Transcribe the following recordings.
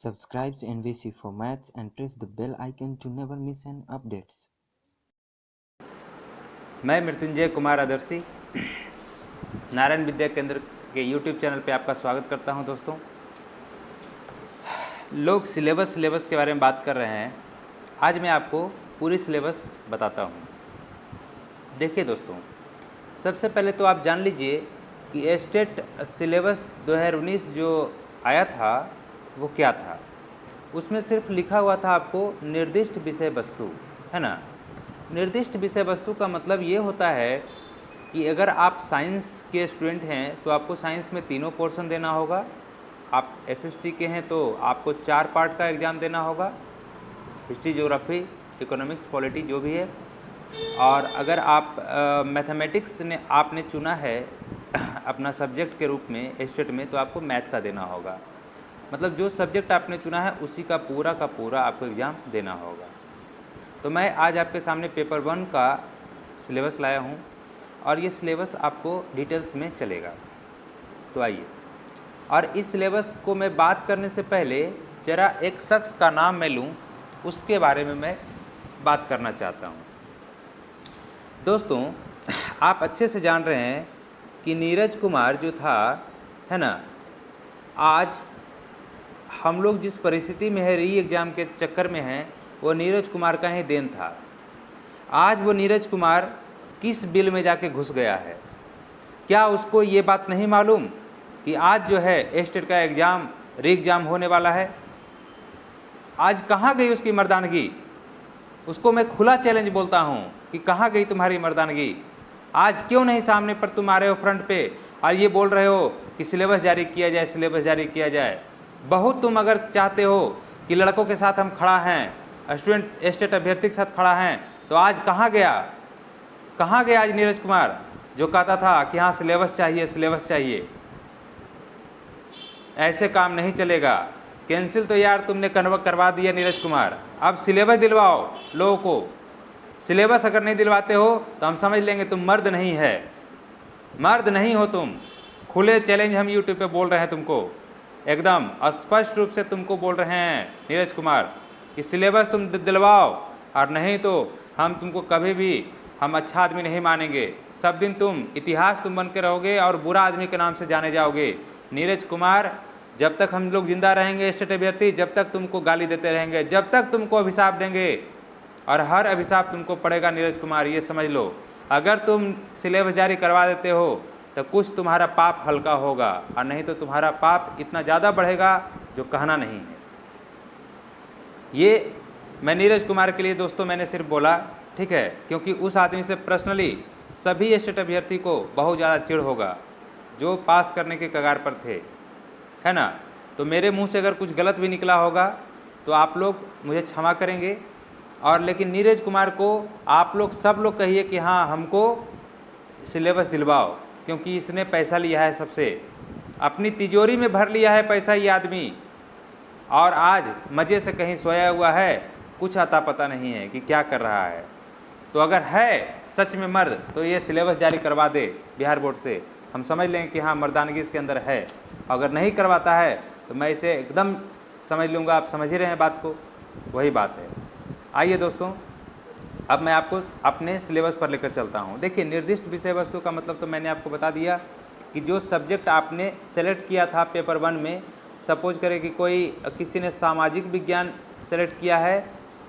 Subscribe NVC for Maths and press the bell icon to never miss an updates. मैं मृत्युंजय कुमार आदर्शी नारायण विद्या केंद्र के YouTube channel पे आपका स्वागत करता हूं। दोस्तों, लोग सिलेबस के बारे में बात कर रहे हैं। आज मैं आपको पूरी सिलेबस बताता हूं। देखिए दोस्तों, सबसे पहले तो आप जान लीजिए कि स्टेट सिलेबस 2019 जो आया था वो क्या था। उसमें सिर्फ लिखा हुआ था आपको निर्दिष्ट विषय वस्तु, है ना। निर्दिष्ट विषय वस्तु का मतलब ये होता है कि अगर आप साइंस के स्टूडेंट हैं तो आपको साइंस में तीनों पोर्शन देना होगा। आप एसएसटी के हैं तो आपको 4 पार्ट का एग्ज़ाम देना होगा, हिस्ट्री, ज्योग्राफी, इकोनॉमिक्स, पॉलिटी जो भी है। और अगर आप मैथमेटिक्स ने आपने चुना है अपना सब्जेक्ट के रूप में स्टेट में, तो आपको मैथ का देना होगा। मतलब जो सब्जेक्ट आपने चुना है उसी का पूरा आपको एग्ज़ाम देना होगा। तो मैं आज आपके सामने पेपर 1 का सिलेबस लाया हूँ और ये सिलेबस आपको डिटेल्स में चलेगा। तो आइए, और इस सिलेबस को मैं बात करने से पहले ज़रा एक शख्स का नाम मैं लूँ, उसके बारे में मैं बात करना चाहता हूँ। दोस्तों, आप अच्छे से जान रहे हैं कि नीरज कुमार जो था, है ना, आज हम लोग जिस परिस्थिति में है, री एग्ज़ाम के चक्कर में हैं, वो नीरज कुमार का ही देन था। आज वो नीरज कुमार किस बिल में जाके घुस गया है? क्या उसको ये बात नहीं मालूम कि आज जो है स्टेट का एग्ज़ाम, री एग्ज़ाम होने वाला है? आज कहाँ गई उसकी मर्दानगी? उसको मैं खुला चैलेंज बोलता हूँ कि कहाँ गई तुम्हारी मर्दानगी? आज क्यों नहीं सामने पर तुम आ रहे हो फ्रंट पे और ये बोल रहे हो कि सिलेबस जारी किया जाए, सिलेबस जारी किया जाए। बहुत तुम अगर चाहते हो कि लड़कों के साथ हम खड़ा हैं, स्टूडेंट स्टेट अभ्यर्थी के साथ खड़ा हैं, तो आज कहाँ गया? कहाँ गया आज नीरज कुमार जो कहता था कि हाँ सिलेबस चाहिए, सिलेबस चाहिए? ऐसे काम नहीं चलेगा। कैंसिल तो यार तुमने करवा दिया नीरज कुमार। अब सिलेबस दिलवाओ लोगों को। सिलेबस अगर नहीं दिलवाते हो तो हम समझ लेंगे तुम मर्द नहीं है, मर्द नहीं हो तुम। खुले चैलेंज हम यूट्यूब पे बोल रहे हैं तुमको, एकदम स्पष्ट रूप से तुमको बोल रहे हैं नीरज कुमार कि सिलेबस तुम दिलवाओ, और नहीं तो हम तुमको कभी भी हम अच्छा आदमी नहीं मानेंगे। सब दिन तुम इतिहास तुम बन के रहोगे और बुरा आदमी के नाम से जाने जाओगे। नीरज कुमार, जब तक हम लोग जिंदा रहेंगे स्टेट अभ्यर्थी, जब तक तुमको गाली देते रहेंगे, जब तक तुमको अभिशाप देंगे, और हर अभिशाप तुमको पड़ेगा नीरज कुमार, ये समझ लो। अगर तुम सिलेबस जारी करवा देते हो तो कुछ तुम्हारा पाप हल्का होगा, और नहीं तो तुम्हारा पाप इतना ज़्यादा बढ़ेगा जो कहना नहीं है। ये मैं नीरज कुमार के लिए दोस्तों मैंने सिर्फ बोला, ठीक है, क्योंकि उस आदमी से पर्सनली सभी स्टेट अभ्यर्थी को बहुत ज़्यादा चिढ़ होगा जो पास करने के कगार पर थे, है ना। तो मेरे मुंह से अगर कुछ गलत भी निकला होगा तो आप लोग मुझे क्षमा करेंगे। और लेकिन नीरज कुमार को आप लोग सब लोग कहिए कि हाँ हमको सिलेबस दिलवाओ, क्योंकि इसने पैसा लिया है सबसे, अपनी तिजोरी में भर लिया है पैसा ये आदमी, और आज मज़े से कहीं सोया हुआ है, कुछ आता पता नहीं है कि क्या कर रहा है। तो अगर है सच में मर्द तो ये सिलेबस जारी करवा दे बिहार बोर्ड से, हम समझ लेंगे कि हाँ मर्दानगी इसके अंदर है। अगर नहीं करवाता है तो मैं इसे एकदम समझ लूँगा, आप समझ ही रहे हैं बात को, वही बात है। आइए दोस्तों, अब मैं आपको अपने सिलेबस पर लेकर चलता हूँ। देखिए, निर्दिष्ट विषय वस्तु का मतलब तो मैंने आपको बता दिया कि जो सब्जेक्ट आपने सेलेक्ट किया था पेपर 1 में, सपोज करें कि किसी ने सामाजिक विज्ञान सेलेक्ट किया है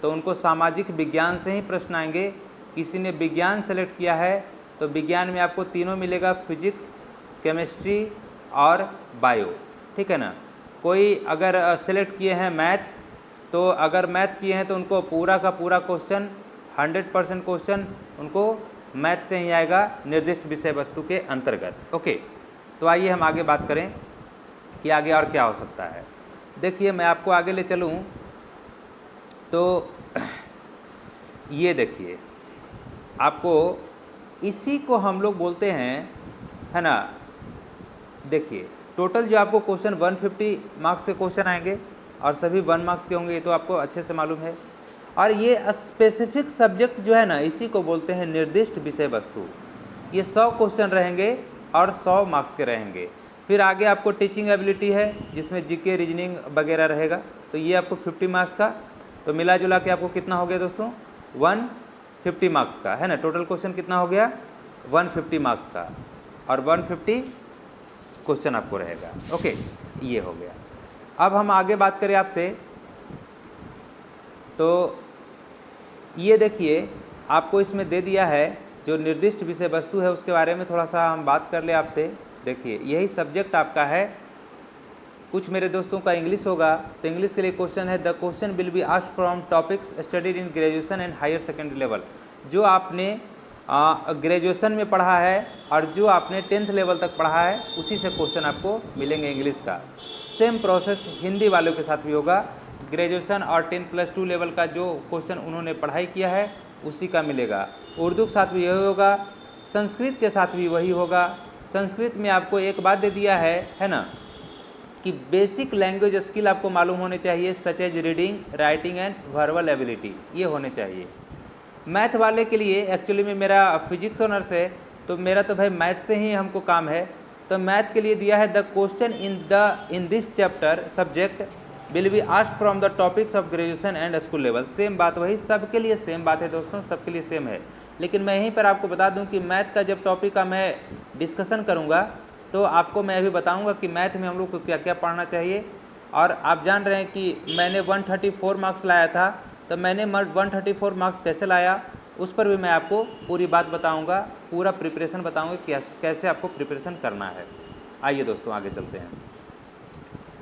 तो उनको सामाजिक विज्ञान से ही प्रश्न आएंगे। किसी ने विज्ञान सेलेक्ट किया है तो विज्ञान में आपको तीनों मिलेगा, फिजिक्स, केमिस्ट्री और बायो, ठीक है ना। कोई अगर सेलेक्ट किए हैं मैथ, तो अगर मैथ किए हैं तो उनको पूरा का पूरा क्वेश्चन 100% क्वेश्चन उनको मैथ से ही आएगा निर्दिष्ट विषय वस्तु के अंतर्गत। ओके, तो आइए हम आगे बात करें कि आगे और क्या हो सकता है। देखिए, मैं आपको आगे ले चलूँ तो ये देखिए, आपको इसी को हम लोग बोलते हैं, है ना। देखिए, टोटल जो आपको क्वेश्चन 150 मार्क्स के क्वेश्चन आएंगे और सभी 1 मार्क्स के होंगे, ये तो आपको अच्छे से मालूम है। और ये स्पेसिफिक सब्जेक्ट जो है ना, इसी को बोलते हैं निर्दिष्ट विषय वस्तु। ये 100 क्वेश्चन रहेंगे और 100 मार्क्स के रहेंगे। फिर आगे आपको टीचिंग एबिलिटी है जिसमें जीके, रीजनिंग वगैरह रहेगा, तो ये आपको 50 मार्क्स का, तो मिला जुला के आपको कितना हो गया दोस्तों 150 मार्क्स का, है ना। टोटल क्वेश्चन कितना हो गया 150 मार्क्स का, और 150 क्वेश्चन आपको रहेगा। ओके, ये हो गया। अब हम आगे बात करें आपसे, तो ये देखिए आपको इसमें दे दिया है जो निर्दिष्ट विषय वस्तु है उसके बारे में थोड़ा सा हम बात कर ले आपसे। देखिए यही सब्जेक्ट आपका है, कुछ मेरे दोस्तों का इंग्लिश होगा, तो इंग्लिश के लिए क्वेश्चन है the question will be asked from topics studied in graduation and higher secondary level. जो आपने ग्रेजुएशन में पढ़ा है और जो आपने 10th लेवल तक पढ़ा है उसी से क्वेश्चन आपको मिलेंगे इंग्लिश का। सेम प्रोसेस हिंदी वालों के साथ भी होगा, ग्रेजुएशन और 10+2 लेवल का जो क्वेश्चन उन्होंने पढ़ाई किया है उसी का मिलेगा। उर्दू के साथ भी यही होगा, संस्कृत के साथ भी वही होगा। संस्कृत में आपको एक बात दे दिया है ना, कि बेसिक लैंग्वेज स्किल आपको मालूम होने चाहिए, such as reading, writing and verbal ability, ये होने चाहिए। मैथ वाले के लिए एक्चुअली में मेरा फिजिक्स ऑनर्स है, तो मेरा तो भाई मैथ से ही हमको काम है, तो मैथ के लिए दिया है the question in this chapter subject will be asked from the topics of graduation and school level. Same बात, वही सबके लिए सेम बात है दोस्तों, सबके लिए सेम है। लेकिन मैं यहीं पर आपको बता दूं कि मैथ का जब टॉपिक का मैं डिस्कशन करूंगा तो आपको मैं अभी बताऊंगा कि मैथ में हम लोग को क्या क्या पढ़ना चाहिए। और आप जान रहे हैं कि मैंने 134 मार्क्स लाया था, तो मैंने 134 मार्क्स कैसे लाया उस पर भी मैं आपको पूरी बात बताऊंगा, पूरा प्रिपरेशन बताऊंगा कि कैसे आपको प्रिपरेशन करना है। आइए दोस्तों आगे चलते हैं।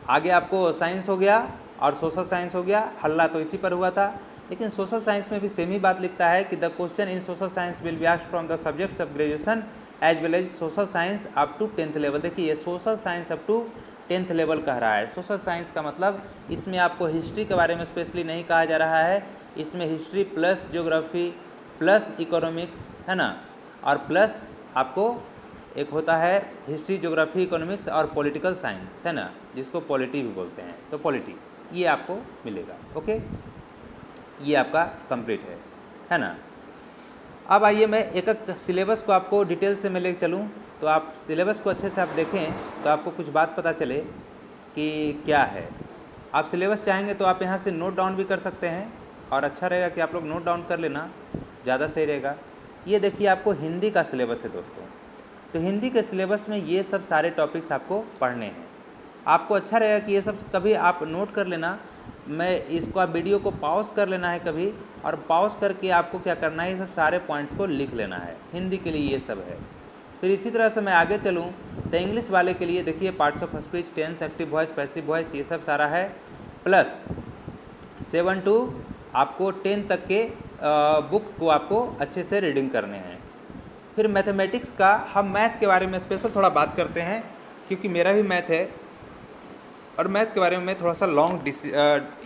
आगे आपको साइंस हो गया और सोशल साइंस हो गया, हल्ला तो इसी पर हुआ था, लेकिन सोशल साइंस में भी सेम ही बात लिखता है कि the question in social science will be asked from the subjects of graduation as well as social science up to 10th level. देखिए ये social science up to 10th level कह रहा है। सोशल साइंस का मतलब इसमें आपको हिस्ट्री के बारे में स्पेशली नहीं कहा जा रहा है, इसमें history plus geography plus economics, है ना, और प्लस आपको एक होता है हिस्ट्री, ज्योग्राफी, इकोनॉमिक्स और पॉलिटिकल साइंस, है ना, जिसको पॉलिटी भी बोलते हैं, तो पॉलिटी ये आपको मिलेगा। ओके, ये आपका कंप्लीट है ना। अब आइए मैं एक एक सिलेबस को आपको डिटेल से मैं लेकर चलूँ, तो आप सिलेबस को अच्छे से आप देखें तो आपको कुछ बात पता चले कि क्या है। आप सिलेबस चाहेंगे तो आप यहाँ से नोट डाउन भी कर सकते हैं, और अच्छा रहेगा कि आप लोग नोट डाउन कर लेना, ज़्यादा सही रहेगा। ये देखिए आपको हिंदी का सिलेबस है दोस्तों, तो हिंदी के सिलेबस में ये सब सारे टॉपिक्स आपको पढ़ने हैं। आपको अच्छा रहेगा कि ये सब कभी आप नोट कर लेना, मैं इसको आप वीडियो को पॉज कर लेना है कभी, और पॉज करके आपको क्या करना है, ये सब सारे पॉइंट्स को लिख लेना है। हिंदी के लिए ये सब है। फिर इसी तरह से मैं आगे चलूँ तो इंग्लिश वाले के लिए देखिए parts of speech, tense, active voice, passive voice, ये सब सारा है, प्लस 7 to आपको 10 तक के बुक को आपको अच्छे से रीडिंग करने हैं। फिर मैथमेटिक्स का, हम मैथ के बारे में स्पेशल थोड़ा बात करते हैं क्योंकि मेरा भी मैथ है, और मैथ के बारे में मैं थोड़ा सा लॉन्ग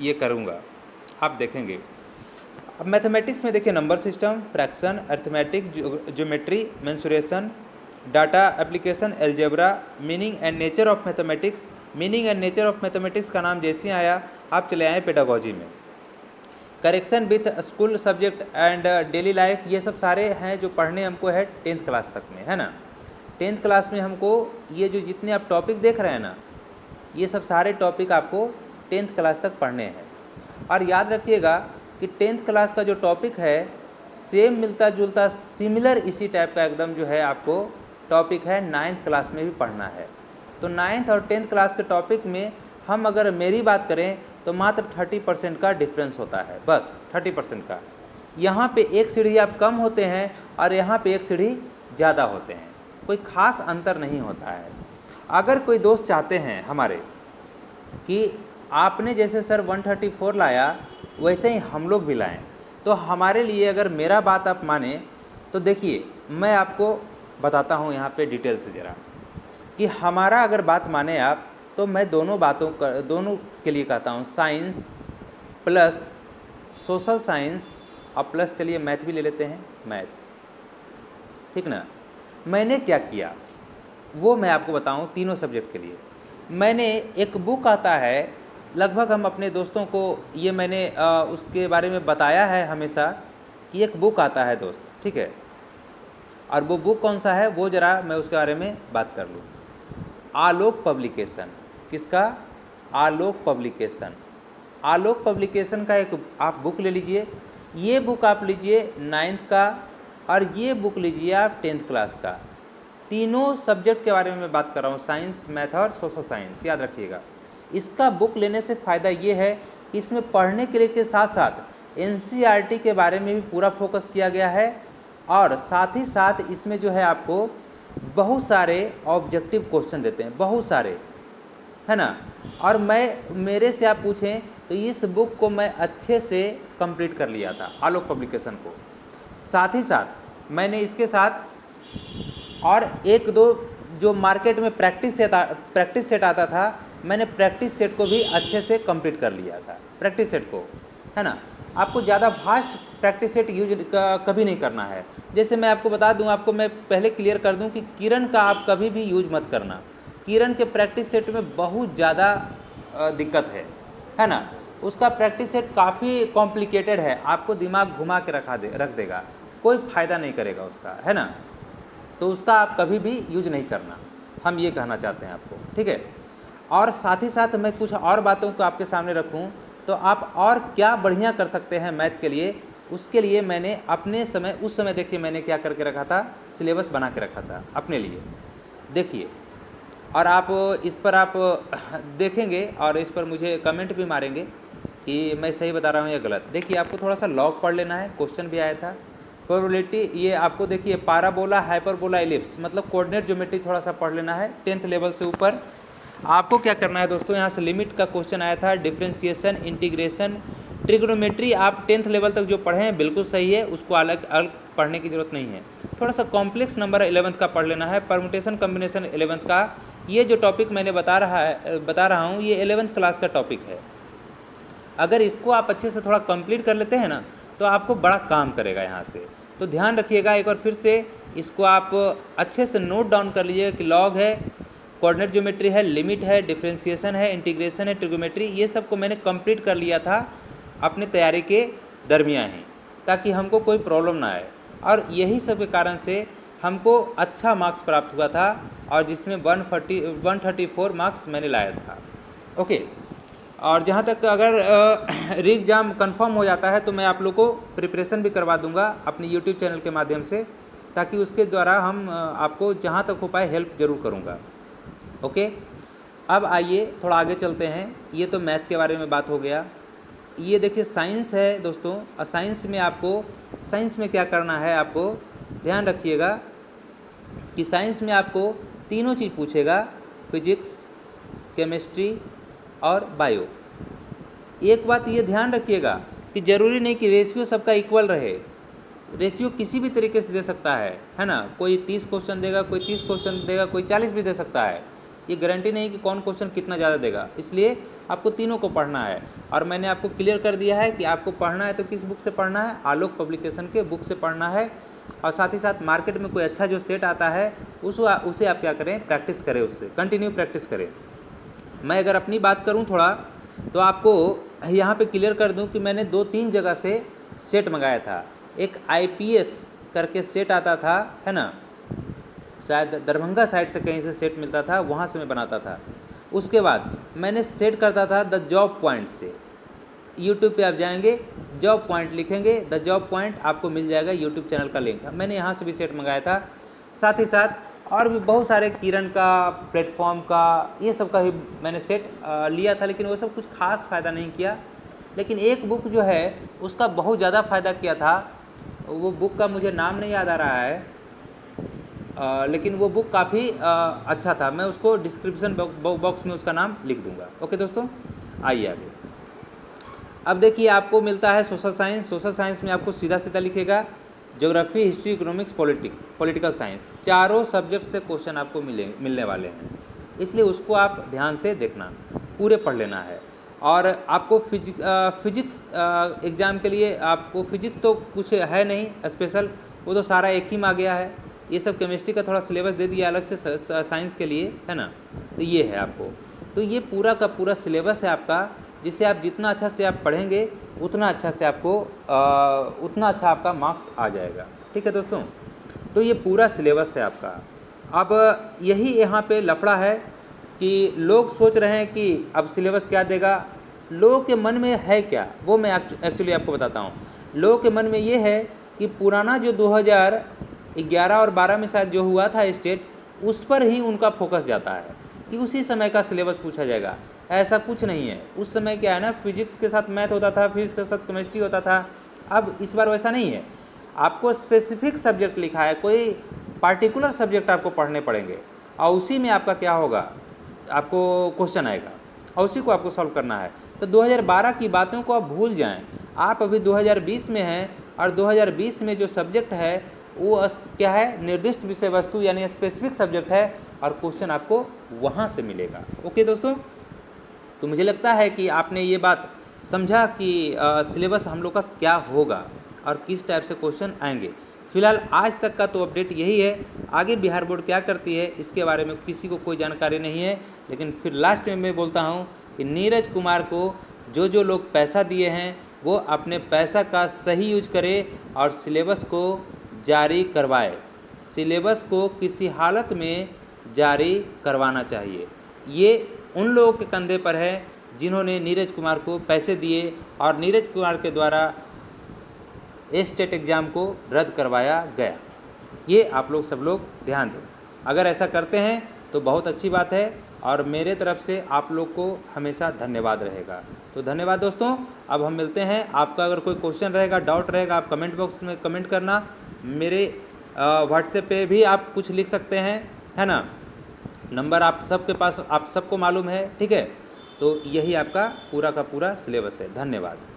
ये करूँगा, आप देखेंगे। अब मैथमेटिक्स में देखिए number system, fraction, arithmetic, geometry, mensuration, data application, algebra, meaning and nature of mathematics. Meaning and nature of mathematics का नाम जैसे ही आया आप चले आए पेडागोजी में। Correction with school subject and daily life, ये सब सारे हैं जो पढ़ने हमको है 10th क्लास तक में, है ना। 10th क्लास में हमको ये जो जितने आप टॉपिक देख रहे हैं ना, ये सब सारे टॉपिक आपको 10th क्लास तक पढ़ने हैं। और याद रखिएगा कि 10th क्लास का जो टॉपिक है सेम मिलता जुलता सिमिलर इसी टाइप का एकदम जो है आपको टॉपिक है 9th क्लास में भी पढ़ना है। तो 9th और 10th क्लास के टॉपिक में हम अगर मेरी बात करें तो मात्र 30% का डिफरेंस होता है, बस 30% का। यहाँ पे एक सीढ़ी आप कम होते हैं और यहाँ पे एक सीढ़ी ज़्यादा होते हैं, कोई ख़ास अंतर नहीं होता है। अगर कोई दोस्त चाहते हैं हमारे कि आपने जैसे सर 134 लाया वैसे ही हम लोग भी लाएं, तो हमारे लिए अगर मेरा बात आप माने तो देखिए मैं आपको बताता हूँ यहाँ पे डिटेल से ज़रा कि हमारा अगर बात माने आप, तो मैं दोनों के लिए कहता हूँ, साइंस प्लस सोशल साइंस और प्लस चलिए मैथ भी ले लेते हैं, मैथ, ठीक ना। मैंने क्या किया वो मैं आपको बताऊं तीनों सब्जेक्ट के लिए। मैंने एक बुक आता है, लगभग हम अपने दोस्तों को ये मैंने उसके बारे में बताया है हमेशा कि एक बुक आता है दोस्त, ठीक है। और वो बुक कौन सा है वो ज़रा मैं उसके बारे में बात कर लूँ। आलोक पब्लिकेशन, किसका? आलोक पब्लिकेशन। आलोक पब्लिकेशन का एक आप बुक ले लीजिए, ये बुक आप लीजिए 9th का, और ये बुक लीजिए आप 10th क्लास का। तीनों सब्जेक्ट के बारे में मैं बात कर रहा हूँ, साइंस, मैथ और सोशल साइंस, याद रखिएगा। इसका बुक लेने से फ़ायदा ये है कि इसमें पढ़ने के लिए के साथ साथ एनसीईआरटी के बारे में भी पूरा फोकस किया गया है, और साथ ही साथ इसमें जो है आपको बहुत सारे ऑब्जेक्टिव क्वेश्चन देते हैं, बहुत सारे, है ना। और मेरे से आप पूछें तो इस बुक को मैं अच्छे से कंप्लीट कर लिया था, आलोक पब्लिकेशन को। साथ ही साथ मैंने इसके साथ और एक दो जो मार्केट में प्रैक्टिस सेट आता था, मैंने प्रैक्टिस सेट को भी अच्छे से कंप्लीट कर लिया था, प्रैक्टिस सेट को, है ना। आपको ज़्यादा फास्ट प्रैक्टिस सेट यूज कभी नहीं करना है। जैसे मैं आपको बता दूं, आपको मैं पहले क्लियर कर दूं कि किरण का आप कभी भी यूज मत करना। किरण के प्रैक्टिस सेट में बहुत ज़्यादा दिक्कत है ना। उसका प्रैक्टिस सेट काफ़ी कॉम्प्लिकेटेड है, आपको दिमाग घुमा के रख देगा, कोई फ़ायदा नहीं करेगा उसका, है ना। तो उसका आप कभी भी यूज नहीं करना, हम ये कहना चाहते हैं आपको, ठीक है। और साथ ही साथ मैं कुछ और बातों को आपके सामने रखूं तो आप और क्या बढ़िया कर सकते हैं मैथ के लिए, उसके लिए मैंने अपने समय, उस समय देखिए मैंने क्या करके रखा था, सिलेबस बना के रखा था अपने लिए, देखिए। और आप इस पर आप देखेंगे और इस पर मुझे कमेंट भी मारेंगे कि मैं सही बता रहा हूँ या गलत। देखिए आपको थोड़ा सा लॉग पढ़ लेना है, क्वेश्चन भी आया था। प्रोबेबिलिटी, ये आपको देखिए पाराबोला, हाइपरबोला, एलिप्स, मतलब कोऑर्डिनेट ज्योमेट्री थोड़ा सा पढ़ लेना है 10th लेवल से ऊपर। आपको क्या करना है दोस्तों, यहाँ से लिमिट का क्वेश्चन आया था, डिफरेंशिएशन, इंटीग्रेशन, ट्रिग्नोमेट्री आप 10th लेवल तक जो पढ़े हैं बिल्कुल सही है, उसको अलग अलग पढ़ने की जरूरत नहीं है। थोड़ा सा कॉम्प्लेक्स नंबर 11th का पढ़ लेना है, परमुटेशन कम्बिनेशन 11th का। ये जो टॉपिक मैंने बता रहा हूँ ये 11th क्लास का टॉपिक है। अगर इसको आप अच्छे से थोड़ा कंप्लीट कर लेते हैं ना तो आपको बड़ा काम करेगा यहाँ से। तो ध्यान रखिएगा, एक बार फिर से इसको आप अच्छे से नोट डाउन कर लीजिएगा कि लॉग है, कोऑर्डिनेट ज्योमेट्री है, लिमिट है, डिफरेंशिएशन है, इंटीग्रेशन है, ट्रिग्नोमेट्री, ये सब को मैंने कंप्लीट कर लिया था अपने तैयारी के दरमियान ही, ताकि हमको कोई प्रॉब्लम ना आए। और यही सब के कारण से हमको अच्छा मार्क्स प्राप्त हुआ था, और जिसमें 134 मार्क्स मैंने लाया था, ओके। और जहाँ तक अगर री एग्ज़ाम कन्फर्म हो जाता है तो मैं आप लोग को प्रिपरेशन भी करवा दूंगा अपने यूट्यूब चैनल के माध्यम से, ताकि उसके द्वारा हम आपको जहाँ तक हो पाए हेल्प ज़रूर करूँगा, ओके। अब आइए थोड़ा आगे चलते हैं। ये तो मैथ के बारे में बात हो गया। ये देखिए साइंस है दोस्तों, और साइंस में क्या करना है, आपको ध्यान रखिएगा कि साइंस में आपको तीनों चीज़ पूछेगा, फिजिक्स, केमिस्ट्री और बायो। एक बात ये ध्यान रखिएगा कि ज़रूरी नहीं कि रेशियो सबका इक्वल रहे, रेशियो किसी भी तरीके से दे सकता है ना। कोई 30 क्वेश्चन देगा, कोई 30 क्वेश्चन देगा, कोई 40 भी दे सकता है। ये गारंटी नहीं कि कौन क्वेश्चन कितना ज़्यादा देगा, इसलिए आपको तीनों को पढ़ना है। और मैंने आपको क्लियर कर दिया है कि आपको पढ़ना है तो किस बुक से पढ़ना है, आलोक पब्लिकेशन के बुक से पढ़ना है। और साथ ही साथ मार्केट में कोई अच्छा जो सेट आता है उसे आप क्या करें, प्रैक्टिस करें, उससे कंटिन्यू प्रैक्टिस करें। मैं अगर अपनी बात करूं थोड़ा तो आपको यहाँ पे क्लियर कर दूं कि मैंने 2-3 जगह से सेट मंगाया था। एक IPS करके सेट आता था, है ना, शायद दरभंगा साइड से कहीं से सेट मिलता था, वहाँ से मैं बनाता था। उसके बाद मैंने सेट करता था द जॉब पॉइंट से। यूट्यूब पे आप जाएंगे, जॉब पॉइंट लिखेंगे, द जॉब पॉइंट आपको मिल जाएगा, यूट्यूब चैनल का लिंक है, मैंने यहाँ से भी सेट मंगाया था। साथ ही साथ और भी बहुत सारे किरण का, प्लेटफॉर्म का, ये सब का भी मैंने सेट लिया था, लेकिन वो सब कुछ खास फ़ायदा नहीं किया। लेकिन एक बुक जो है उसका बहुत ज़्यादा फ़ायदा किया था। वो बुक का मुझे नाम नहीं याद आ रहा है, लेकिन वो बुक काफ़ी अच्छा था। मैं उसको डिस्क्रिप्शन बॉक्स में उसका नाम लिख दूंगा, ओके दोस्तों। आइए आगे। अब देखिए आपको मिलता है सोशल साइंस। सोशल साइंस में आपको सीधा सीधा लिखेगा geography, history, economics, political science, चारों सब्जेक्ट से क्वेश्चन आपको मिलने वाले हैं, इसलिए उसको आप ध्यान से देखना, पूरे पढ़ लेना है। और आपको फिजिक्स एग्ज़ाम के लिए आपको फिजिक्स तो कुछ है नहीं स्पेशल, वो तो सारा एक ही में आ गया है। ये सब केमिस्ट्री का थोड़ा सिलेबस दे दिया अलग से साइंस के लिए, है ना। तो ये है आपको, तो ये पूरा का पूरा सिलेबस है आपका, जिसे आप जितना अच्छा से आप पढ़ेंगे उतना अच्छा से आपको उतना अच्छा आपका मार्क्स आ जाएगा, ठीक है दोस्तों। तो ये पूरा सिलेबस है आपका। अब यही यहाँ पे लफड़ा है कि लोग सोच रहे हैं कि अब सिलेबस क्या देगा, लोगों के मन में है क्या, वो मैं एक्चुअली आपको बताता हूँ। लोगों के मन में ये है कि पुराना जो 2011 और 12 में शायद जो हुआ था स्टेट, उस पर ही उनका फोकस जाता है कि उसी समय का सिलेबस पूछा जाएगा। ऐसा कुछ नहीं है। उस समय क्या है ना, फिजिक्स के साथ मैथ होता था, फिजिक्स के साथ केमिस्ट्री होता था। अब इस बार वैसा नहीं है, आपको स्पेसिफिक सब्जेक्ट लिखा है, कोई पार्टिकुलर सब्जेक्ट आपको पढ़ने पड़ेंगे और उसी में आपका क्या होगा, आपको क्वेश्चन आएगा और उसी को आपको सॉल्व करना है। तो 2012 की बातों को आप भूल जाएं, आप अभी 2020 में हैं और 2020 में जो सब्जेक्ट है वो क्या है, निर्दिष्ट विषय वस्तु यानी स्पेसिफिक सब्जेक्ट है और क्वेश्चन आपको वहाँ से मिलेगा। ओके दोस्तों, तो मुझे लगता है कि आपने ये बात समझा कि सिलेबस हम लोग का क्या होगा और किस टाइप से क्वेश्चन आएंगे। फिलहाल आज तक का तो अपडेट यही है। आगे बिहार बोर्ड क्या करती है इसके बारे में किसी को कोई जानकारी नहीं है, लेकिन फिर लास्ट में मैं बोलता हूँ कि नीरज कुमार को जो लोग पैसा दिए हैं वो अपने पैसा का सही यूज करे और सिलेबस को जारी करवाए। सिलेबस को किसी हालत में जारी करवाना चाहिए। ये उन लोगों के कंधे पर है जिन्होंने नीरज कुमार को पैसे दिए और नीरज कुमार के द्वारा स्टेट एग्ज़ाम को रद्द करवाया गया। ये आप लोग सब लोग ध्यान दें। अगर ऐसा करते हैं तो बहुत अच्छी बात है और मेरे तरफ से आप लोग को हमेशा धन्यवाद रहेगा। तो धन्यवाद दोस्तों, अब हम मिलते हैं। आपका अगर कोई क्वेश्चन रहेगा, डाउट रहेगा, आप कमेंट बॉक्स में कमेंट करना। मेरे व्हाट्सएप पे भी आप कुछ लिख सकते हैं, है ना। नंबर आप सबके पास, आप सबको मालूम है, ठीक है। तो यही आपका पूरा का पूरा सिलेबस है। धन्यवाद।